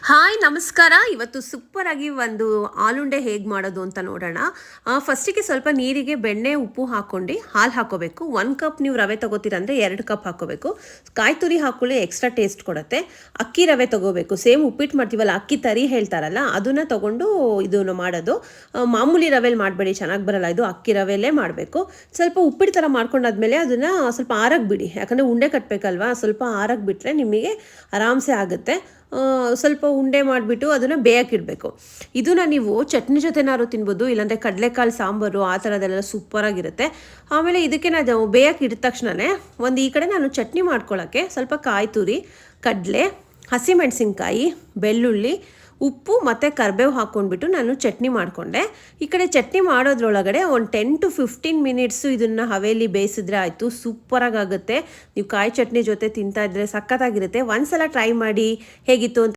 Hi ನಮಸ್ಕಾರ. ಇವತ್ತು super ಆಗಿ ಒಂದು ಆಲೂಂಡೆ ಹೇಗೆ ಮಾಡೋದು ಅಂತ ನೋಡೋಣ. ಫಸ್ಟಿಗೆ ಸ್ವಲ್ಪ ನೀರಿಗೆ ಬೆಣ್ಣೆ ಉಪ್ಪು ಹಾಕ್ಕೊಂಡು ಹಾಲು ಹಾಕೋಬೇಕು. 1 ಕಪ್ ನೀವು ರವೆ ತೊಗೋತೀರಂದರೆ 2 ಕಪ್ ಹಾಕೋಬೇಕು. ಕಾಯಿ ತುರಿ ಹಾಕೊಳ್ಳಿ, ಎಕ್ಸ್ಟ್ರಾ ಟೇಸ್ಟ್ ಕೊಡುತ್ತೆ. ಅಕ್ಕಿ ರವೆ ತೊಗೋಬೇಕು. ಸೇಮ್ ಉಪ್ಪಿಟ್ಟು ಮಾಡ್ತೀವಲ್ಲ, ಅಕ್ಕಿ ತರಿ ಹೇಳ್ತಾರಲ್ಲ, ಅದನ್ನು ತೊಗೊಂಡು ಇದನ್ನು ಮಾಡೋದು. ಮಾಮೂಲಿ ರವೆಲಿ ಮಾಡಬೇಡಿ, ಚೆನ್ನಾಗಿ ಬರಲ್ಲ. ಇದು ಅಕ್ಕಿ ರವೆಯಲ್ಲೇ ಮಾಡಬೇಕು. ಸ್ವಲ್ಪ ಉಪ್ಪಿಟ್ಟು ಥರ ಮಾಡ್ಕೊಂಡಾದ್ಮೇಲೆ ಅದನ್ನು ಸ್ವಲ್ಪ ಆರಕ್ಕೆ ಬಿಡಿ, ಯಾಕಂದರೆ ಉಂಡೆ ಕಟ್ಟಬೇಕಲ್ವಾ. ಸ್ವಲ್ಪ ಆರಕ್ಕೆ ಬಿಟ್ಟರೆ ನಿಮಗೆ ಆರಾಮ್ಸೆ ಆಗುತ್ತೆ. ಸ್ವಲ್ಪ ಉಂಡೆ ಮಾಡಿಬಿಟ್ಟು ಅದನ್ನು ಬೇಯಕ್ಕಿಡಬೇಕು. ಇದನ್ನು ನೀವು ಚಟ್ನಿ ಜೊತೆನಾದ್ರು ತಿನ್ಬೋದು, ಇಲ್ಲಾಂದರೆ ಕಡಲೆಕಾಳು ಸಾಂಬಾರು ಆ ಥರದ್ದೆಲ್ಲ ಸೂಪರಾಗಿರುತ್ತೆ. ಆಮೇಲೆ ಇದಕ್ಕೆ ನಾನು ಬೇಯಕ್ಕಿಡಿದ ತಕ್ಷಣವೇ ಈ ಕಡೆ ನಾನು ಚಟ್ನಿ ಮಾಡ್ಕೊಳ್ಳೋಕ್ಕೆ ಸ್ವಲ್ಪ ಕಾಯಿ ತುರಿ, ಕಡಲೆ, ಹಸಿಮೆಣಸಿನ್ಕಾಯಿ, ಬೆಳ್ಳುಳ್ಳಿ, ಉಪ್ಪು ಮತ್ತು ಕರಿಬೇವು ಹಾಕ್ಕೊಂಡ್ಬಿಟ್ಟು ನಾನು ಚಟ್ನಿ ಮಾಡಿಕೊಂಡೆ. ಈ ಕಡೆ ಚಟ್ನಿ ಮಾಡೋದ್ರೊಳಗಡೆ ಒಂದು 10 to 15 ಮಿನಿಟ್ಸು ಇದನ್ನು ಹವೇಲಿ ಬೇಯಿಸಿದ್ರೆ ಆಯಿತು. ಸೂಪರಾಗುತ್ತೆ. ನೀವು ಕಾಯಿ ಚಟ್ನಿ ಜೊತೆ ತಿಂತಾ ಇದ್ದರೆ ಸಖತ್ತಾಗಿರುತ್ತೆ. ಒಂದ್ಸಲ ಟ್ರೈ ಮಾಡಿ ಹೇಗಿತ್ತು ಅಂತ